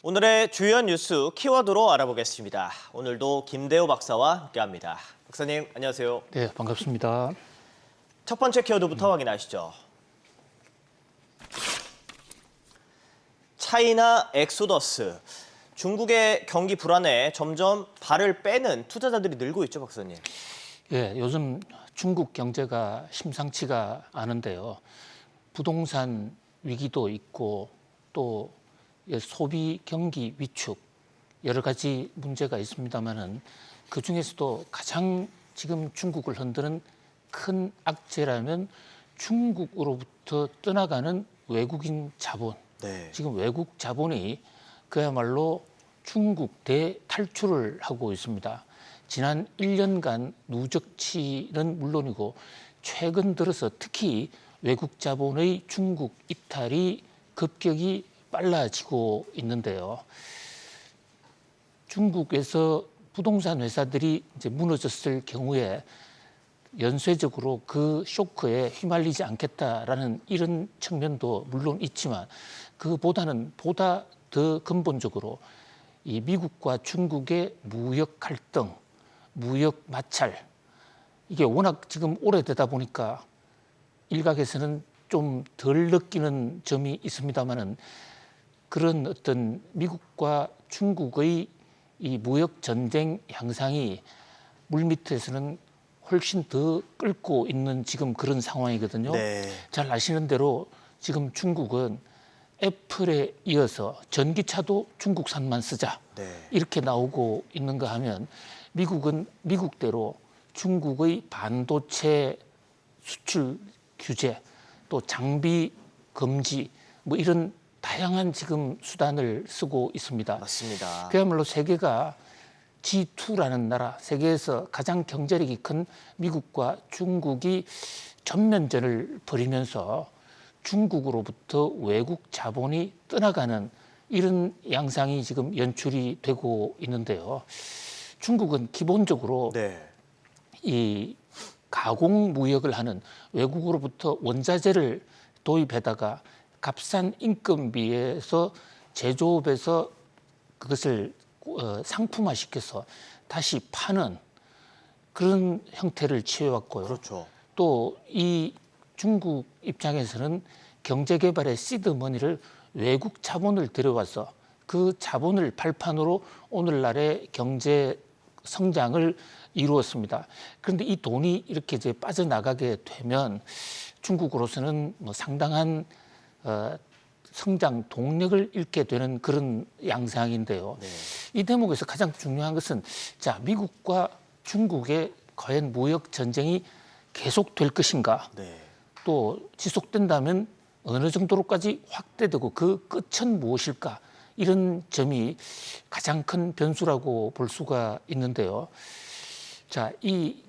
오늘의 주요 뉴스 키워드로 알아보겠습니다. 오늘도 김대호 박사와 함께합니다. 박사님, 안녕하세요. 네, 반갑습니다. 첫 번째 키워드부터 확인하시죠. 차이나 엑소더스. 중국의 경기 불안에 점점 발을 빼는 투자자들이 늘고 있죠, 박사님. 예, 요즘 중국 경제가 심상치가 않은데요. 부동산 위기도 있고 또 소비 경기 위축 여러 가지 문제가 있습니다만은 그 중에서도 가장 지금 중국을 흔드는 큰 악재라면 중국으로부터 떠나가는 외국인 자본. 네. 지금 외국 자본이 그야말로 중국 대탈출을 하고 있습니다. 지난 1년간 누적치는 물론이고 최근 들어서 특히 외국 자본의 중국 이탈이 급격히 빨라지고 있는데요. 중국에서 부동산 회사들이 이제 무너졌을 경우에 연쇄적으로 그 쇼크에 휘말리지 않겠다라는 이런 측면도 물론 있지만 그보다는 보다 더 근본적으로 이 미국과 중국의 무역 갈등, 무역 마찰 이게 워낙 지금 오래되다 보니까 일각에서는 좀 덜 느끼는 점이 있습니다만은 그런 어떤 미국과 중국의 이 무역 전쟁 양상이 물밑에서는 훨씬 더 끓고 있는 지금 그런 상황이거든요. 네. 잘 아시는 대로 지금 중국은 애플에 이어서 전기차도 중국산만 쓰자 네. 이렇게 나오고 있는가 하면 미국은 미국대로 중국의 반도체 수출 규제 또 장비 금지 뭐 이런 다양한 지금 수단을 쓰고 있습니다. 맞습니다. 그야말로 세계가 G2라는 나라, 세계에서 가장 경제력이 큰 미국과 중국이 전면전을 벌이면서 중국으로부터 외국 자본이 떠나가는 이런 양상이 지금 연출이 되고 있는데요. 중국은 기본적으로 네. 이 가공 무역을 하는 외국으로부터 원자재를 도입해다가 값싼 인건비에서 제조업에서 그것을 상품화시켜서 다시 파는 그런 형태를 취해왔고요. 그렇죠. 또 이 중국 입장에서는 경제개발의 시드머니를 외국 자본을 들여와서 그 자본을 발판으로 오늘날의 경제 성장을 이루었습니다. 그런데 이 돈이 이렇게 이제 빠져나가게 되면 중국으로서는 뭐 상당한 성장 동력을 잃게 되는 그런 양상인데요. 네. 이 대목에서 가장 중요한 것은 자 미국과 중국의 과연 무역 전쟁이 계속될 것인가? 네. 또 지속된다면 어느 정도로까지 확대되고 그 끝은 무엇일까? 이런 점이 가장 큰 변수라고 볼 수가 있는데요. 자, 이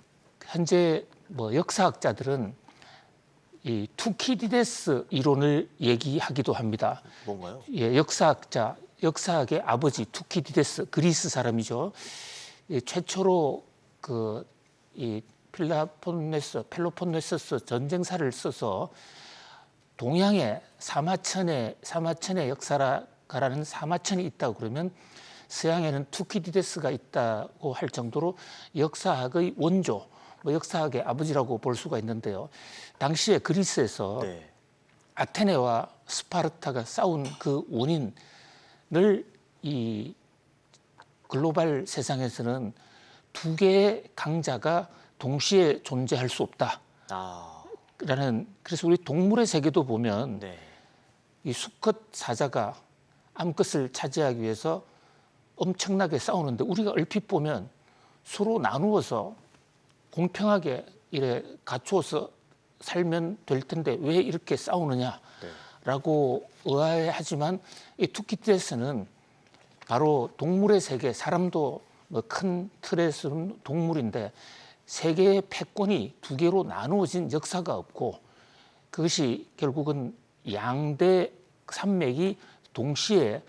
현재 뭐 역사학자들은 이 투키디데스 이론을 얘기하기도 합니다. 뭔가요? 예, 역사학의 아버지 투키디데스 그리스 사람이죠. 최초로 이 펠로폰네소스 전쟁사를 써서 동양에 사마천의 역사가라는 사마천이 있다고 그러면 서양에는 투키디데스가 있다고 할 정도로 역사학의 원조, 뭐 역사학의 아버지라고 볼 수가 있는데요. 당시에 그리스에서 네. 아테네와 스파르타가 싸운 그 원인을 이 글로벌 세상에서는 두 개의 강자가 동시에 존재할 수 없다. 아. 그래서 우리 동물의 세계도 보면 네. 이 수컷 사자가 암컷을 차지하기 위해서 엄청나게 싸우는데 우리가 얼핏 보면 서로 나누어서 공평하게 이래 갖추어서 살면 될 텐데 왜 이렇게 싸우느냐라고 의아해하지만 이 투키디데스는 바로 동물의 세계, 사람도 뭐 큰 틀에서는 동물인데 세계의 패권이 두 개로 나누어진 역사가 없고 그것이 결국은 양대 산맥이 동시에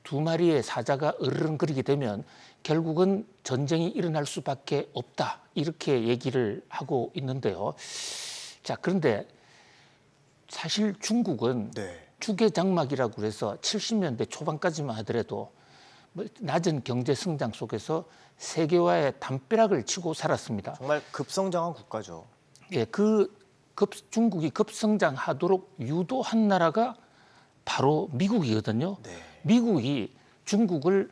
두 마리의 사자가 으르렁거리게 되면 결국은 전쟁이 일어날 수밖에 없다. 이렇게 얘기를 하고 있는데요. 자, 그런데 사실 중국은 네. 추계 장막이라고 그래서 70년대 초반까지만 하더라도 뭐 낮은 경제 성장 속에서 세계화의 담벼락을 치고 살았습니다. 정말 급성장한 국가죠. 예, 중국이 급성장하도록 유도한 나라가 바로 미국이거든요. 네. 미국이 중국을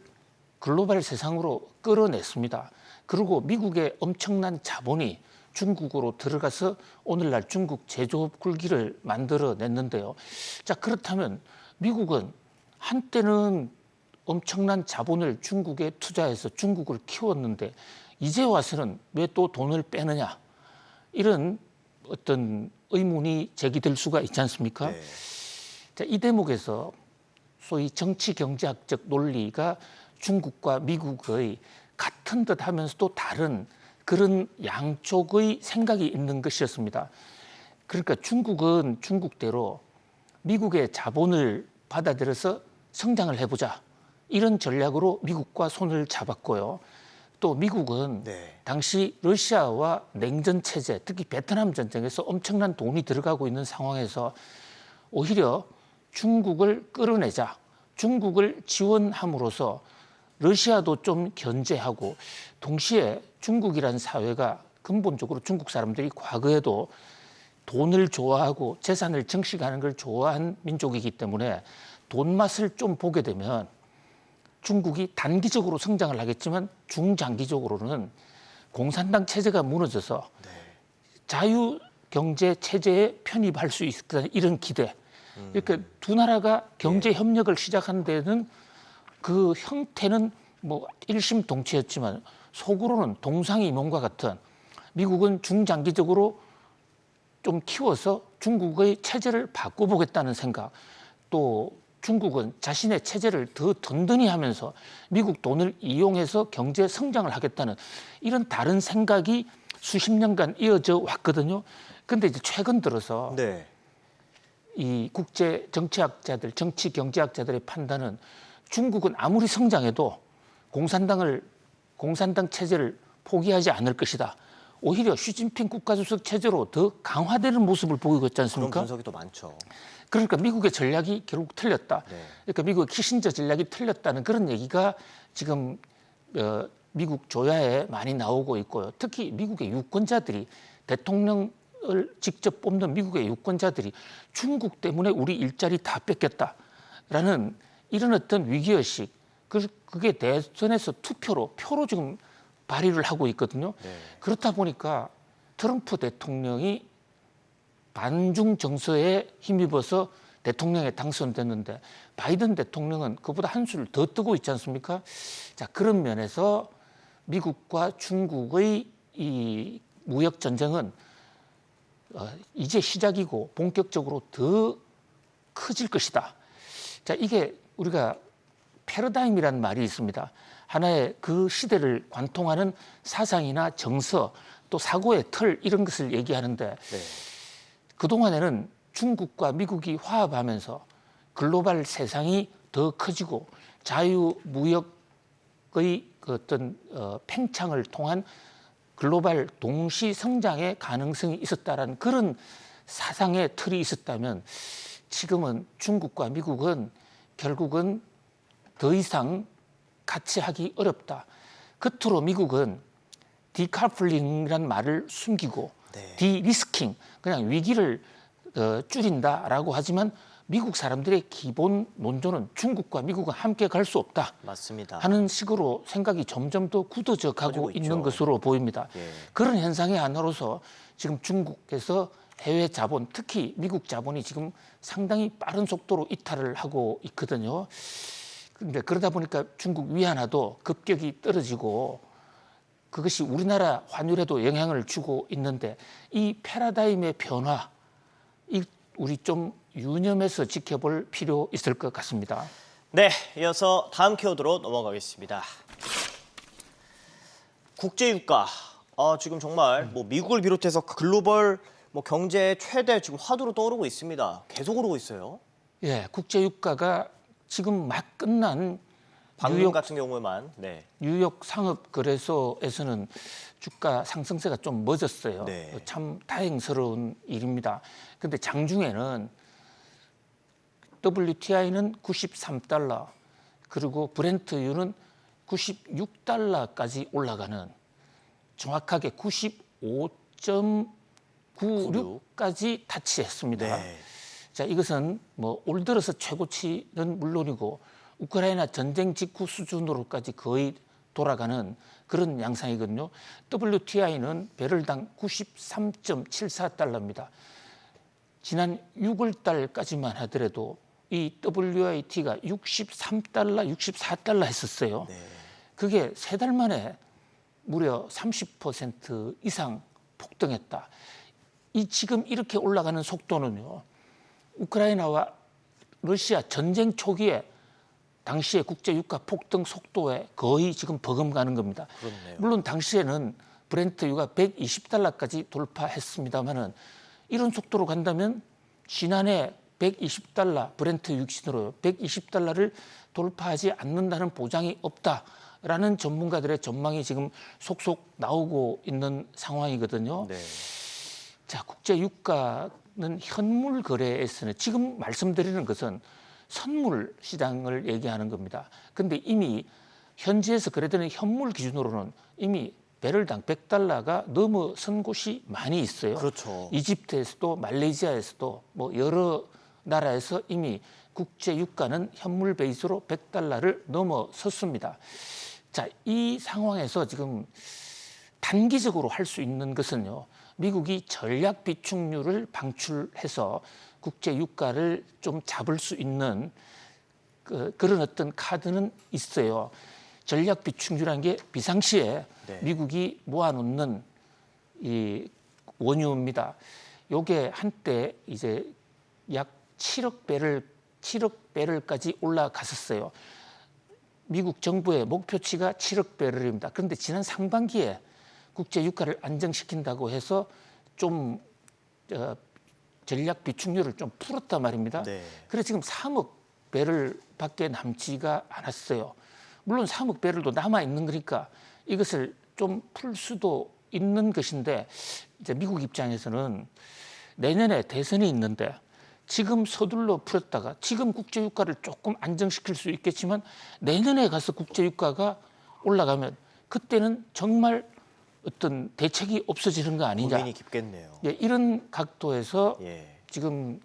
글로벌 세상으로 끌어냈습니다. 그리고 미국의 엄청난 자본이 중국으로 들어가서 오늘날 중국 제조업 굴기를 만들어냈는데요. 자, 그렇다면 미국은 한때는 엄청난 자본을 중국에 투자해서 중국을 키웠는데 이제 와서는 왜 또 돈을 빼느냐, 이런 어떤 의문이 제기될 수가 있지 않습니까? 네. 자, 이 대목에서 소위 정치 경제학적 논리가 중국과 미국의 같은 듯 하면서도 다른 그런 양쪽의 생각이 있는 것이었습니다. 그러니까 중국은 중국대로 미국의 자본을 받아들여서 성장을 해보자, 이런 전략으로 미국과 손을 잡았고요. 또 미국은 네. 당시 러시아와 냉전 체제, 특히 베트남 전쟁에서 엄청난 돈이 들어가고 있는 상황에서 오히려 중국을 끌어내자, 중국을 지원함으로써 러시아도 좀 견제하고, 동시에 중국이라는 사회가 근본적으로 중국 사람들이 과거에도 돈을 좋아하고 재산을 증식하는 걸 좋아한 민족이기 때문에 돈 맛을 좀 보게 되면 중국이 단기적으로 성장을 하겠지만 중장기적으로는 공산당 체제가 무너져서 네. 자유경제 체제에 편입할 수 있다, 이런 기대. 이렇게 두 나라가 경제 협력을 시작한 데는 그 형태는 뭐 일심동체였지만 속으로는 동상이몽과 같은, 미국은 중장기적으로 좀 키워서 중국의 체제를 바꿔보겠다는 생각, 또 중국은 자신의 체제를 더 든든히 하면서 미국 돈을 이용해서 경제 성장을 하겠다는 이런 다른 생각이 수십 년간 이어져 왔거든요. 그런데 이제 최근 들어서 네. 이 국제 정치학자들, 정치 경제학자들의 판단은 중국은 아무리 성장해도 공산당 체제를 포기하지 않을 것이다. 오히려 시진핑 국가주석 체제로 더 강화되는 모습을 보이고 있지 그런 않습니까? 분석이 또 많죠. 그러니까 미국의 전략이 결국 틀렸다. 네. 그러니까 미국의 키신저 전략이 틀렸다는 그런 얘기가 지금 미국 조야에 많이 나오고 있고요. 특히 미국의 유권자들이, 대통령을 직접 뽑는 미국의 유권자들이 중국 때문에 우리 일자리 다 뺏겼다라는 이런 어떤 위기의식, 그게 대선에서 표로 지금 발휘를 하고 있거든요. 네. 그렇다 보니까 트럼프 대통령이 반중 정서에 힘입어서 대통령에 당선됐는데 바이든 대통령은 그보다 한술 더 뜨고 있지 않습니까? 자, 그런 면에서 미국과 중국의 이 무역 전쟁은 이제 시작이고 본격적으로 더 커질 것이다. 자, 이게 우리가 패러다임이라는 말이 있습니다. 하나의 그 시대를 관통하는 사상이나 정서, 또 사고의 틀, 이런 것을 얘기하는데 네. 그동안에는 중국과 미국이 화합하면서 글로벌 세상이 더 커지고 자유무역의 그 어떤 팽창을 통한 글로벌 동시 성장의 가능성이 있었다라는 그런 사상의 틀이 있었다면, 지금은 중국과 미국은 결국은 더 이상 같이 하기 어렵다. 겉으로 미국은 디카플링이라는 말을 숨기고 네. 디리스킹, 그냥 위기를 줄인다라고 하지만 미국 사람들의 기본 논조는 중국과 미국은 함께 갈 수 없다 맞습니다. 하는 식으로 생각이 점점 더 굳어져 가고 커지고 있는 있죠. 것으로 보입니다. 예. 그런 현상의 하나로서 지금 중국에서 해외 자본, 특히 미국 자본이 지금 상당히 빠른 속도로 이탈을 하고 있거든요. 그런데 그러다 보니까 중국 위안화도 급격히 떨어지고 그것이 우리나라 환율에도 영향을 주고 있는데, 이 패러다임의 변화, 우리 좀 유념해서 지켜볼 필요 있을 것 같습니다. 네, 이어서 다음 키워드로 넘어가겠습니다. 국제유가. 지금 정말 뭐 미국을 비롯해서 글로벌 뭐 경제 최대 지금 화두로 떠오르고 있습니다. 계속 오르고 있어요. 예, 국제유가가 지금 막 끝난 방금 같은 경우에만. 네. 뉴욕 상업거래소에서는 주가 상승세가 좀 멎었어요. 네. 참 다행스러운 일입니다. 그런데 장중에는 WTI는 93달러, 그리고 브렌트유는 96달러까지 올라가는, 정확하게 95.96까지 타치했습니다. 네. 자, 이것은 뭐 올 들어서 최고치는 물론이고 우크라이나 전쟁 직후 수준으로까지 거의 돌아가는 그런 양상이거든요. WTI는 배럴당 93.74달러입니다. 지난 6월 달까지만 하더라도 이 WTI가 63달러, 64달러 했었어요. 네. 그게 3달 만에 무려 30% 이상 폭등했다. 이 지금 이렇게 올라가는 속도는요, 우크라이나와 러시아 전쟁 초기에 당시의 국제 유가 폭등 속도에 거의 지금 버금가는 겁니다. 그렇네요. 물론 당시에는 브렌트유가 120달러까지 돌파했습니다만은 이런 속도로 간다면 지난해 120달러 브렌트 육신으로 120달러를 돌파하지 않는다는 보장이 없다라는 전문가들의 전망이 지금 속속 나오고 있는 상황이거든요. 네. 자, 국제 유가는 현물 거래에서는 지금 말씀드리는 것은 선물 시장을 얘기하는 겁니다. 근데 이미 현지에서 거래되는 현물 기준으로는 이미 배럴당 100달러가 넘어선 곳이 많이 있어요. 그렇죠. 이집트에서도 말레이시아에서도 뭐 여러 나라에서 이미 국제 유가는 현물 베이스로 100달러를 넘어섰습니다. 자, 이 상황에서 지금 단기적으로 할 수 있는 것은요, 미국이 전략 비축률을 방출해서 국제 유가를 좀 잡을 수 있는 그런 어떤 카드는 있어요. 전략 비축률이라는 게 비상시에 네. 미국이 모아놓는 이 원유입니다. 요게 한때 이제 약 7억 배럴까지 올라갔었어요. 미국 정부의 목표치가 7억 배럴입니다. 그런데 지난 상반기에 국제 유가를 안정시킨다고 해서 좀 전략 비축률을 좀 풀었단 말입니다. 네. 그래서 지금 3억 배럴밖에 남지가 않았어요. 물론 3억 배럴도 남아 있는 거니까 이것을 좀 풀 수도 있는 것인데, 이제 미국 입장에서는 내년에 대선이 있는데 지금 서둘러 풀었다가 지금 국제 유가를 조금 안정시킬 수 있겠지만 내년에 가서 국제 유가가 올라가면 그때는 정말 어떤 대책이 없어지는 거 아니냐. 고민이 깊겠네요. 예, 이런 각도에서 예. 지금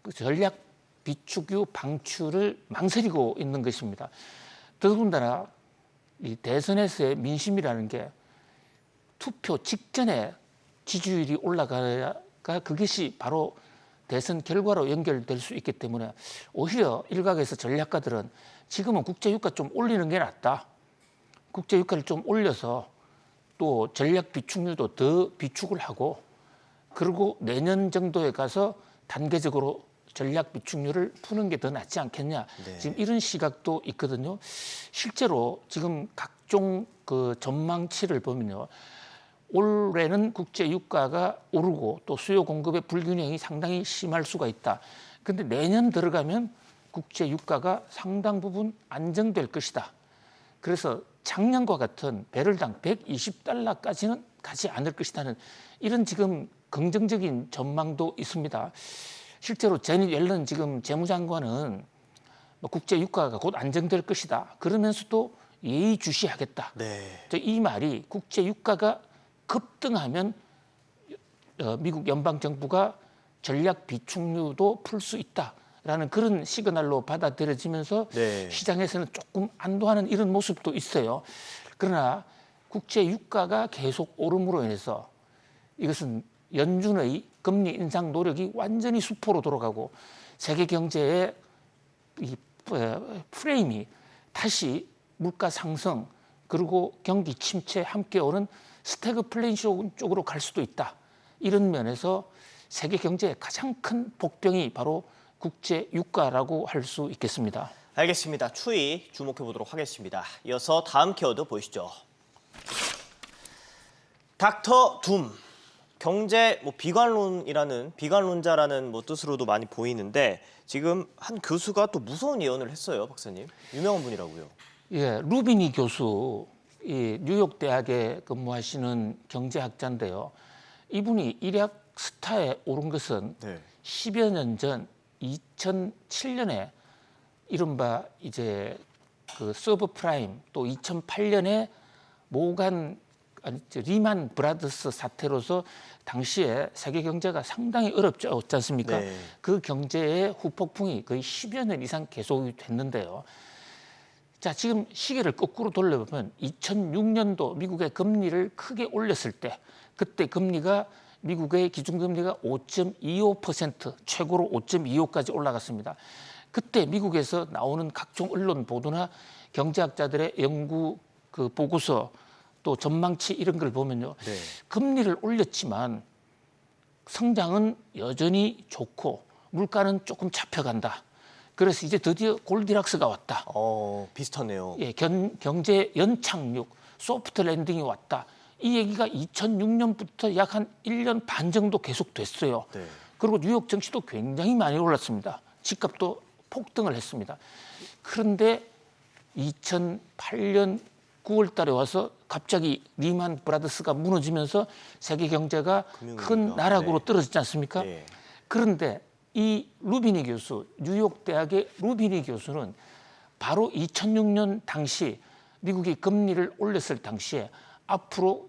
그 전략 비축유 방출을 망설이고 있는 것입니다. 더군다나 이 대선에서의 민심이라는 게 투표 직전에 지지율이 올라가야 그것이 바로 대선 결과로 연결될 수 있기 때문에 오히려 일각에서 전략가들은 지금은 국제유가 좀 올리는 게 낫다. 국제유가를 좀 올려서 또 전략 비축률도 더 비축을 하고, 그리고 내년 정도에 가서 단계적으로 전략 비축률을 푸는 게 더 낫지 않겠냐. 네. 지금 이런 시각도 있거든요. 실제로 지금 각종 그 전망치를 보면요, 올해는 국제 유가가 오르고 또 수요 공급의 불균형이 상당히 심할 수가 있다. 그런데 내년 들어가면 국제 유가가 상당 부분 안정될 것이다. 그래서 작년과 같은 배럴당 120달러까지는 가지 않을 것이라는 이런 지금 긍정적인 전망도 있습니다. 실제로 제닛 옐런 지금 재무장관은 국제 유가가 곧 안정될 것이다. 그러면서도 예의주시하겠다. 네. 이 말이 국제 유가가 급등하면 미국 연방 정부가 전략 비축유도 풀 수 있다라는 그런 시그널로 받아들여지면서 네. 시장에서는 조금 안도하는 이런 모습도 있어요. 그러나 국제 유가가 계속 오름으로 인해서 이것은 연준의 금리 인상 노력이 완전히 수포로 돌아가고 세계 경제의 이 프레임이 다시 물가 상승 그리고 경기 침체 함께 오는 스태그플레이션 쪽으로 갈 수도 있다. 이런 면에서 세계 경제의 가장 큰 복병이 바로 국제 유가라고 할 수 있겠습니다. 알겠습니다. 추이 주목해 보도록 하겠습니다. 이어서 다음 키워드 보시죠. 닥터 둠. 경제 비관론자라는 뜻으로도 많이 보이는데 지금 한 교수가 또 무서운 예언을 했어요, 박사님. 유명한 분이라고요. 예, 루비니 교수, 이 뉴욕 대학에 근무하시는 경제학자인데요. 이분이 일약 스타에 오른 것은 네. 10여 년 전 2007년에 이른바 이제 그 서브프라임 또 2008년에 리만 브라더스 사태로서 당시에 세계 경제가 상당히 어렵지 않습니까? 네. 그 경제의 후폭풍이 거의 10여 년 이상 계속이 됐는데요. 자, 지금 시계를 거꾸로 돌려보면 2006년도 미국의 금리를 크게 올렸을 때 그때 금리가 미국의 기준금리가 5.25% 최고로 5.25까지 올라갔습니다. 그때 미국에서 나오는 각종 언론 보도나 경제학자들의 연구 그 보고서 또 전망치 이런 걸 보면요. 네. 금리를 올렸지만 성장은 여전히 좋고 물가는 조금 잡혀간다. 그래서 이제 드디어 골디락스가 왔다. 비슷하네요. 예, 경제 연착륙, 소프트 랜딩이 왔다. 이 얘기가 2006년부터 약 한 1년 반 정도 계속됐어요. 네. 그리고 뉴욕 증시도 굉장히 많이 올랐습니다. 집값도 폭등을 했습니다. 그런데 2008년 9월 달에 와서 갑자기 리만 브라더스가 무너지면서 세계 경제가 큰 나락으로 떨어지지 않습니까? 네. 그런데 이 루비니 교수, 뉴욕 대학의 루비니 교수는 바로 2006년 당시 미국이 금리를 올렸을 당시에 앞으로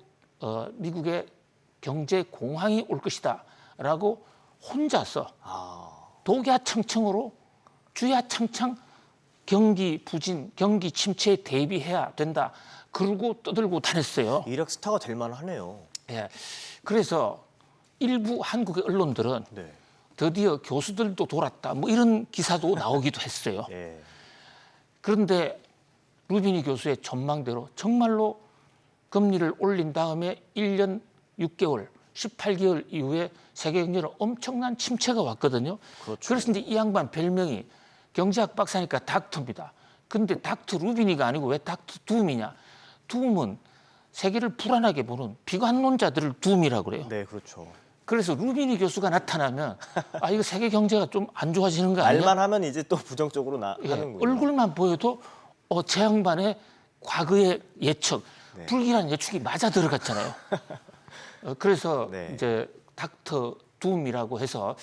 미국의 경제 공황이 올 것이다라고 혼자서 독야청청으로 주야창창 경기 부진, 경기 침체에 대비해야 된다. 그러고 떠들고 다녔어요. 이력 스타가 될 만하네요. 예. 그래서 일부 한국의 언론들은 네. 드디어 교수들도 돌았다. 뭐 이런 기사도 나오기도 했어요. 네. 그런데 루비니 교수의 전망대로 정말로 금리를 올린 다음에 1년 6개월, 18개월 이후에 세계 경제는 엄청난 침체가 왔거든요. 그렇죠. 그래서 이제 이 양반 별명이 경제학 박사니까 닥터입니다. 근데 닥터 루비니가 아니고 왜 닥터 둠이냐? 둠은 세계를 불안하게 보는 비관론자들을 둠이라고 그래요. 네, 그렇죠. 그래서 루비니 교수가 나타나면 이거 세계 경제가 좀 안 좋아지는 거 아니야? 말만 하면 이제 또 부정적으로 예, 하는군요. 얼굴만 보여도 제 양반의 과거의 예측, 네. 불길한 예측이 맞아 들어갔잖아요. 그래서 네. 이제 닥터 둠이라고 해서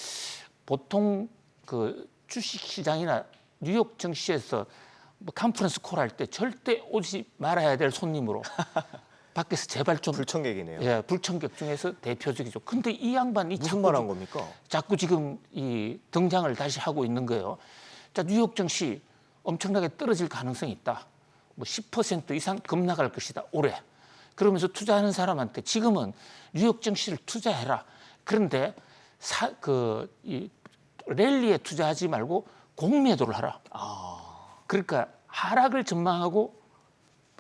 보통 그 주식 시장이나 뉴욕 증시에서 뭐 컨퍼런스 콜 할 때 절대 오지 말아야 될 손님으로 밖에서 제발 좀 불청객이네요. 예, 불청객 중에서 대표적이죠. 근데 이 양반이 무슨 말 한 겁니까? 자꾸 지금 이 등장을 다시 하고 있는 거예요. 자, 뉴욕 증시 엄청나게 떨어질 가능성이 있다. 뭐 10% 이상 급락할 것이다. 올해. 그러면서 투자하는 사람한테 지금은 뉴욕 증시를 투자해라. 그런데 이 랠리에 투자하지 말고 공매도를 하라. 그러니까 하락을 전망하고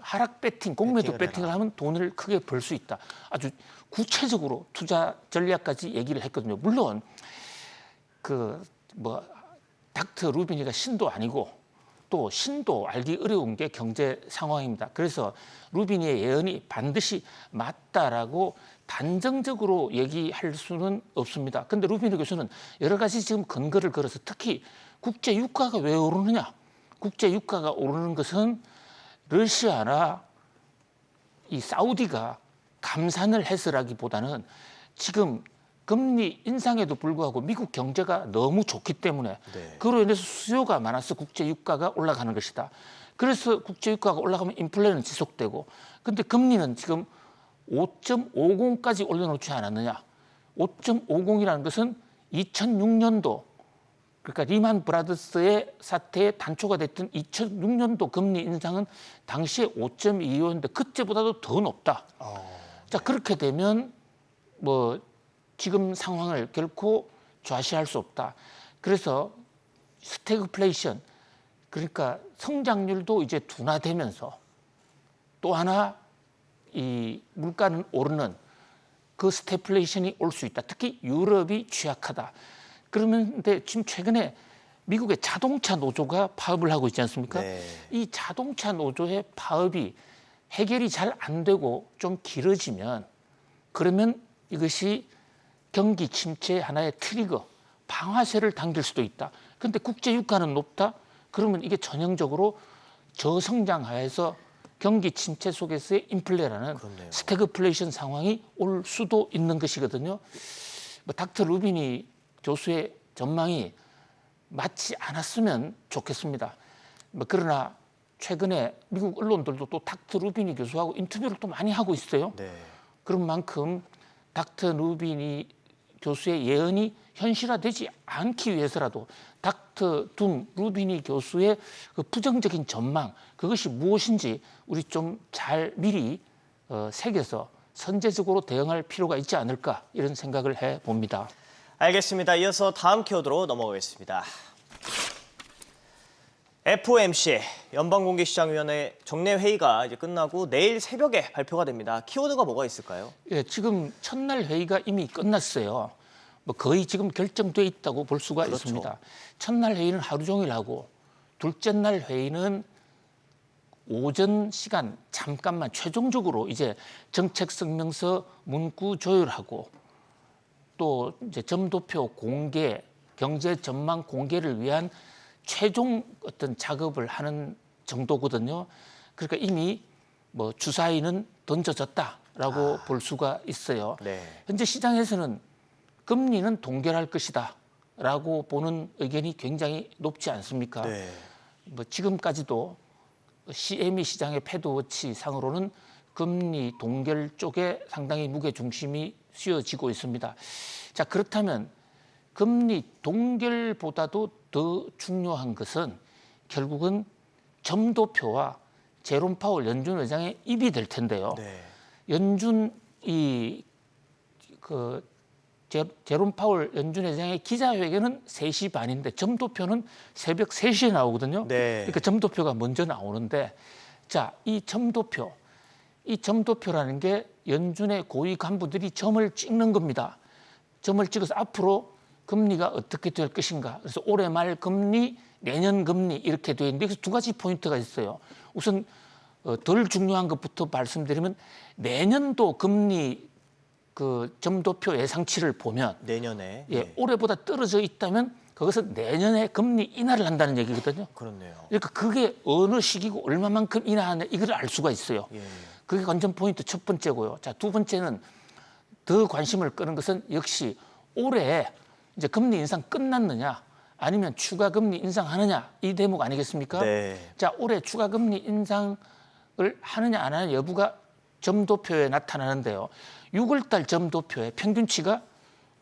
하락 배팅, 공매도 배팅을 하면 돈을 크게 벌 수 있다. 아주 구체적으로 투자 전략까지 얘기를 했거든요. 물론 닥터 루비니가 신도 아니고 또 신도 알기 어려운 게 경제 상황입니다. 그래서 루비니의 예언이 반드시 맞다라고 단정적으로 얘기할 수는 없습니다. 그런데 루비니 교수는 여러 가지 지금 근거를 걸어서 특히 국제 유가가 왜 오르느냐? 국제 유가가 오르는 것은 러시아나 이 사우디가 감산을 해서라기보다는 지금 금리 인상에도 불구하고 미국 경제가 너무 좋기 때문에 네. 그로 인해서 수요가 많아서 국제 유가가 올라가는 것이다. 그래서 국제 유가가 올라가면 인플레는 지속되고 근데 금리는 지금 5.50까지 올려놓지 않았느냐. 5.50이라는 것은 2006년도 그러니까 리만 브라더스의 사태에 단초가 됐던 2006년도 금리 인상은 당시에 5.25였는데 그때보다도 더 높다. 자, 그렇게 되면 뭐 지금 상황을 결코 좌시할 수 없다. 그래서 스태그플레이션 그러니까 성장률도 이제 둔화되면서 또 하나 이 물가는 오르는 그 스태플레이션이 올 수 있다. 특히 유럽이 취약하다. 그런데 지금 최근에 미국의 자동차 노조가 파업을 하고 있지 않습니까? 네. 이 자동차 노조의 파업이 해결이 잘 안 되고 좀 길어지면 그러면 이것이 경기 침체의 하나의 트리거, 방아쇠를 당길 수도 있다. 그런데 국제 유가는 높다? 그러면 이게 전형적으로 저성장하에서 경기 침체 속에서의 인플레라는 그렇네요. 스태그플레이션 상황이 올 수도 있는 것이거든요. 닥터 루비니 교수의 전망이 맞지 않았으면 좋겠습니다. 그러나 최근에 미국 언론들도 또 닥터 루비니 교수하고 인터뷰를 또 많이 하고 있어요. 네. 그런 만큼 닥터 루비니 교수의 예언이 현실화되지 않기 위해서라도 닥터 둠 루비니 교수의 그 부정적인 전망, 그것이 무엇인지 우리 좀 잘 미리 새겨서 선제적으로 대응할 필요가 있지 않을까, 이런 생각을 해봅니다. 알겠습니다. 이어서 다음 키워드로 넘어가겠습니다. FOMC 연방공개시장위원회 정례 회의가 이제 끝나고 내일 새벽에 발표가 됩니다. 키워드가 뭐가 있을까요? 예, 지금 첫날 회의가 이미 끝났어요. 거의 지금 결정돼 있다고 볼 수가 그렇죠. 있습니다. 첫날 회의는 하루 종일 하고, 둘째 날 회의는 오전 시간 잠깐만 최종적으로 이제 정책 성명서 문구 조율하고, 또 이제 점도표 공개, 경제 전망 공개를 위한 최종 어떤 작업을 하는 정도거든요. 그러니까 이미 뭐 주사위는 던져졌다라고 볼 수가 있어요. 네. 현재 시장에서는 금리는 동결할 것이다라고 보는 의견이 굉장히 높지 않습니까? 네. 지금까지도 CME 시장의 패드워치 상으로는 금리 동결 쪽에 상당히 무게 중심이 씌워지고 있습니다. 자, 그렇다면 금리 동결보다도 더 중요한 것은 결국은 점도표와 제롬 파월 연준 의장의 입이 될 텐데요. 네. 연준 제롬 파월 연준 의장의 기자회견은 3시 반인데 점도표는 새벽 3시에 나오거든요. 네. 그러니까 점도표가 먼저 나오는데, 자, 이 점도표라는 게 연준의 고위 간부들이 점을 찍는 겁니다. 점을 찍어서 앞으로 금리가 어떻게 될 것인가. 그래서 올해 말 금리, 내년 금리 이렇게 되어 있는데, 여기서 두 가지 포인트가 있어요. 우선 덜 중요한 것부터 말씀드리면, 내년도 금리 그 점도표 예상치를 보면 내년에. 예, 네. 올해보다 떨어져 있다면 그것은 내년에 금리 인하를 한다는 얘기거든요. 그렇네요. 그러니까 그게 어느 시기고 얼마만큼 인하하냐, 이걸 알 수가 있어요. 예. 그게 관전 포인트 첫 번째고요. 자, 두 번째는 더 관심을 끄는 것은 역시 올해 이제 금리 인상 끝났느냐, 아니면 추가 금리 인상하느냐, 이 대목 아니겠습니까? 네. 자, 올해 추가 금리 인상을 하느냐 안 하느냐 여부가 점도표에 나타나는데요. 6월달 점도표의 평균치가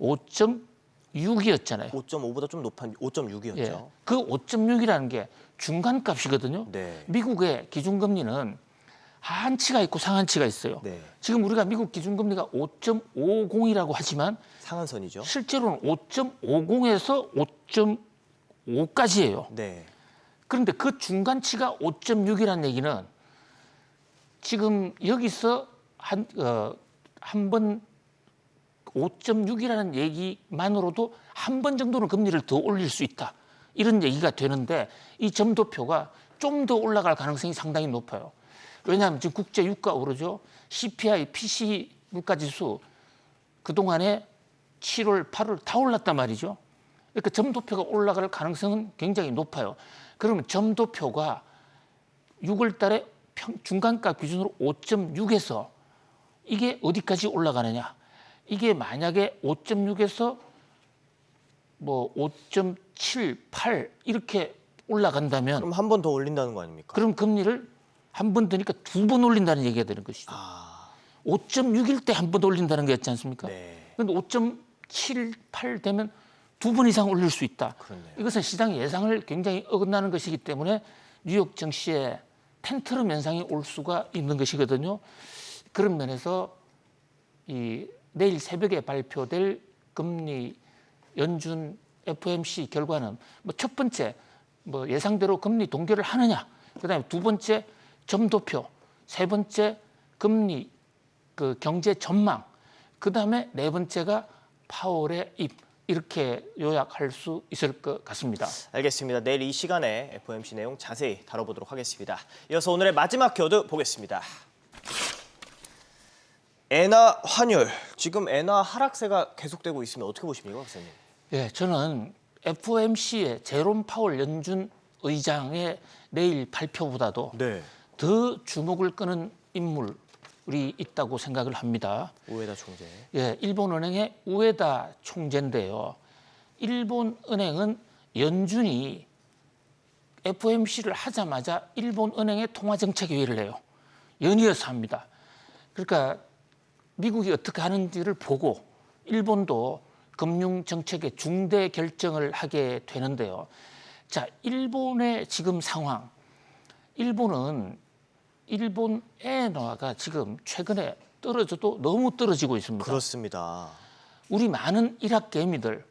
5.6이었잖아요. 5.5보다 좀 높은 5.6이었죠. 예, 그 5.6이라는 게 중간값이거든요. 네. 미국의 기준금리는 하한치가 있고 상한치가 있어요. 네. 지금 우리가 미국 기준금리가 5.50이라고 하지만 상한선이죠. 실제로는 5.50에서 5.5까지예요. 네. 그런데 그 중간치가 5.6이라는 얘기는 지금 여기서 한 번 5.6이라는 얘기만으로도 한 번 정도는 금리를 더 올릴 수 있다, 이런 얘기가 되는데, 이 점도표가 좀 더 올라갈 가능성이 상당히 높아요. 왜냐하면 지금 국제 유가 오르죠. CPI, PCE 물가지수 그동안에 7월, 8월 다 올랐단 말이죠. 그러니까 점도표가 올라갈 가능성은 굉장히 높아요. 그러면 점도표가 6월 달에 중간값 기준으로 5.6에서 이게 어디까지 올라가느냐. 이게 만약에 5.6에서 뭐 5.7, 8 이렇게 올라간다면, 그럼 한 번 더 올린다는 거 아닙니까? 그럼 금리를 한 번 더니까 2번 올린다는 얘기가 되는 것이죠. 5.6일 때 한 번 올린다는 게 있지 않습니까? 네. 그런데 5.7, 8 되면 2번 이상 올릴 수 있다. 그렇네요. 이것은 시장 예상을 굉장히 어긋나는 것이기 때문에 뉴욕 증시에 텐트럼 현상이 올 수가 있는 것이거든요. 그런 면에서 이 내일 새벽에 발표될 금리 연준 FOMC 결과는 첫 번째 예상대로 금리 동결을 하느냐, 그다음에 두 번째 점도표, 세 번째 금리 그 경제 전망, 그다음에 네 번째가 파월의 입, 이렇게 요약할 수 있을 것 같습니다. 알겠습니다. 내일 이 시간에 FOMC 내용 자세히 다뤄보도록 하겠습니다. 이어서 오늘의 마지막 키워드 보겠습니다. 엔화 환율. 지금 엔화 하락세가 계속되고 있으면 어떻게 보십니까, 박사님? 예, 저는 FOMC의 제롬 파월 연준 의장의 내일 발표보다도 네. 더 주목을 끄는 인물이 있다고 생각을 합니다. 우에다 총재. 예, 일본은행의 우에다 총재인데요. 일본은행은 연준이 FOMC를 하자마자 일본 은행의 통화정책회의를 해요. 연이어서 합니다. 그러니까 미국이 어떻게 하는지를 보고 일본도 금융정책의 중대 결정을 하게 되는데요. 자, 일본의 지금 상황. 일본 엔화가 지금 최근에 떨어져도 너무 떨어지고 있습니다. 그렇습니다. 우리 많은 일학개미들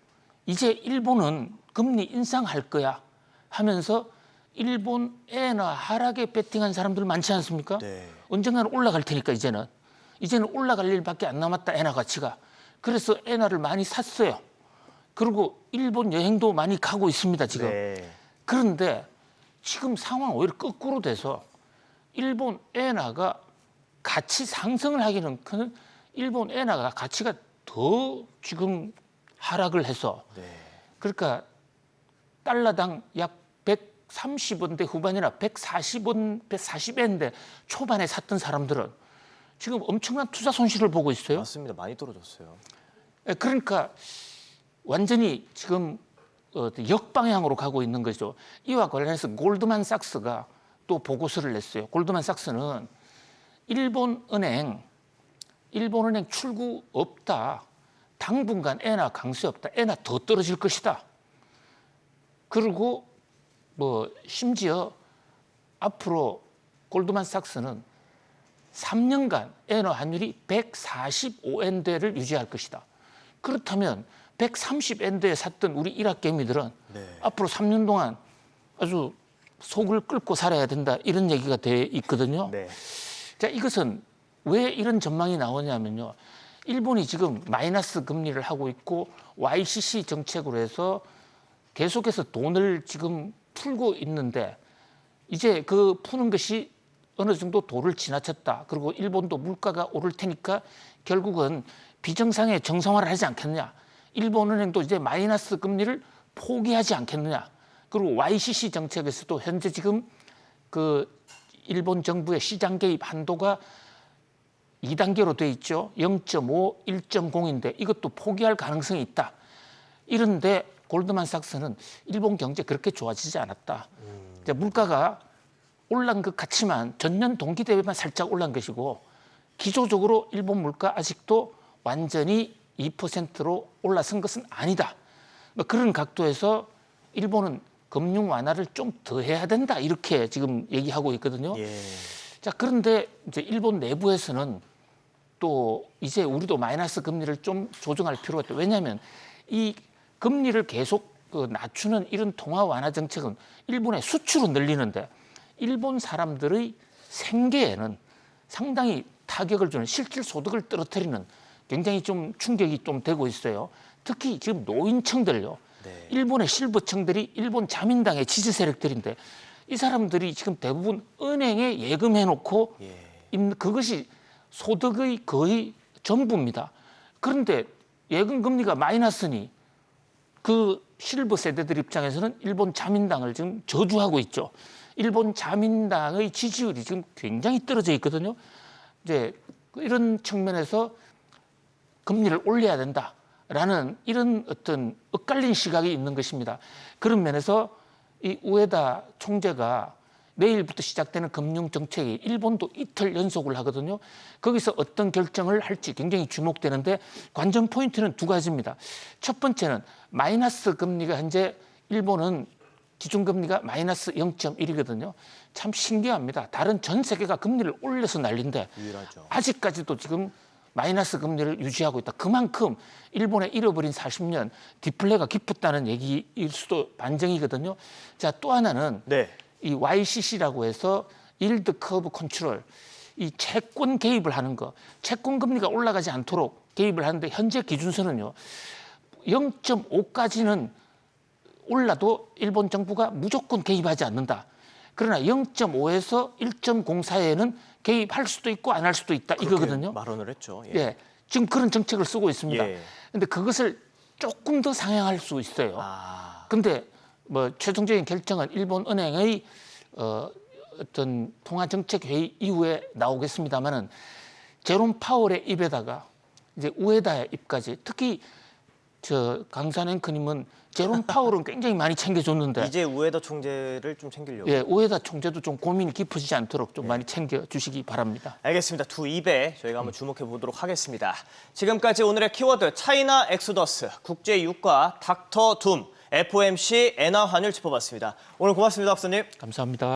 이제 일본은 금리 인상할 거야 하면서 일본 엔화 하락에 베팅한 사람들 많지 않습니까? 네. 언젠가는 올라갈 테니까 이제는 올라갈 일밖에 안 남았다 엔화 가치가. 그래서 엔화를 많이 샀어요. 그리고 일본 여행도 많이 가고 있습니다 지금. 네. 그런데 지금 상황 오히려 거꾸로 돼서 일본 엔화가 가치 상승을 하기는 큰 일본 엔화가 가치가 더 지금 하락을 해서 네. 그러니까 달러당 약 130원대 후반이나 140원, 140엔대 초반에 샀던 사람들은 지금 엄청난 투자 손실을 보고 있어요. 맞습니다. 많이 떨어졌어요. 그러니까 완전히 지금 역방향으로 가고 있는 거죠. 이와 관련해서 골드만삭스가 또 보고서를 냈어요. 골드만삭스는 일본은행 출구 없다. 당분간 엔화 강세 없다. 엔화 더 떨어질 것이다. 그리고 심지어 앞으로 골드만삭스는 3년간 엔화 환율이 145엔대를 유지할 것이다. 그렇다면 130엔대에 샀던 우리 일학개미들은 네. 앞으로 3년 동안 아주 속을 끓고 살아야 된다 이런 얘기가 돼 있거든요. 네. 자, 이것은 왜 이런 전망이 나오냐면요. 일본이 지금 마이너스 금리를 하고 있고 YCC 정책으로 해서 계속해서 돈을 지금 풀고 있는데 이제 그 푸는 것이 어느 정도 도를 지나쳤다. 그리고 일본도 물가가 오를 테니까 결국은 비정상의 정상화를 하지 않겠느냐. 일본은행도 이제 마이너스 금리를 포기하지 않겠느냐. 그리고 YCC 정책에서도 현재 지금 그 일본 정부의 시장 개입 한도가 2단계로 돼 있죠. 0.5, 1.0인데 이것도 포기할 가능성이 있다. 이런데 골드만삭스는 일본 경제 그렇게 좋아지지 않았다. 이제 물가가 올란 것 같지만 전년 동기 대비만 살짝 올란 것이고 기조적으로 일본 물가 아직도 완전히 2%로 올라선 것은 아니다. 그런 각도에서 일본은 금융 완화를 좀 더 해야 된다. 이렇게 지금 얘기하고 있거든요. 예. 자, 그런데 이제 일본 내부에서는 또 이제 우리도 마이너스 금리를 좀 조정할 필요가 있다. 왜냐하면 이 금리를 계속 낮추는 이런 통화 완화 정책은 일본의 수출을 늘리는데 일본 사람들의 생계에는 상당히 타격을 주는 실질 소득을 떨어뜨리는 굉장히 좀 충격이 좀 되고 있어요. 특히 지금 노인층들요. 네. 일본의 실버층들이 일본 자민당의 지지 세력들인데 이 사람들이 지금 대부분 은행에 예금해놓고 그것이 소득의 거의 전부입니다. 그런데 예금 금리가 마이너스니 그 실버 세대들 입장에서는 일본 자민당을 지금 저주하고 있죠. 일본 자민당의 지지율이 지금 굉장히 떨어져 있거든요. 이제 이런 측면에서 금리를 올려야 된다라는 이런 어떤 엇갈린 시각이 있는 것입니다. 그런 면에서 이 우에다 총재가 내일부터 시작되는 금융 정책이 일본도 이틀 연속을 하거든요. 거기서 어떤 결정을 할지 굉장히 주목되는데 관전 포인트는 두 가지입니다. 첫 번째는 마이너스 금리가 현재 일본은 기준금리가 마이너스 0.1이거든요. 참 신기합니다. 다른 전 세계가 금리를 올려서 난리인데 유일하죠. 아직까지도 지금 마이너스 금리를 유지하고 있다. 그만큼 일본의 잃어버린 40년 디플레가 깊었다는 얘기일 수도 반증이거든요. 자, 또 하나는 네. 이 YCC라고 해서 일드 커브 컨트롤, 이 채권 개입을 하는 거, 채권 금리가 올라가지 않도록 개입을 하는데 현재 기준선은요 0.5까지는 올라도 일본 정부가 무조건 개입하지 않는다. 그러나 0.5에서 1.0 사이에는 개입할 수도 있고 안 할 수도 있다 이거거든요. 말언을 했죠. 예. 예, 지금 그런 정책을 쓰고 있습니다. 예. 그런데 그것을 조금 더 상향할 수 있어요. 근데 뭐 최종적인 결정은 일본 은행의 어떤 통화 정책 회의 이후에 나오겠습니다만은 제롬 파월의 입에다가 이제 우에다의 입까지 특히 저 강산 앵커님은 제롬 파월은 굉장히 많이 챙겨줬는데 이제 우에다 총재를 좀 챙기려고. 예, 오에다 총재도 좀 고민이 깊어지지 않도록 좀 많이 챙겨주시기 바랍니다. 알겠습니다. 두 입에 저희가 한번 주목해 보도록 하겠습니다. 지금까지 오늘의 키워드 차이나 엑소더스, 국제유가 닥터 둠, FOMC 엔화 환율 짚어봤습니다. 오늘 고맙습니다, 박사님. 감사합니다.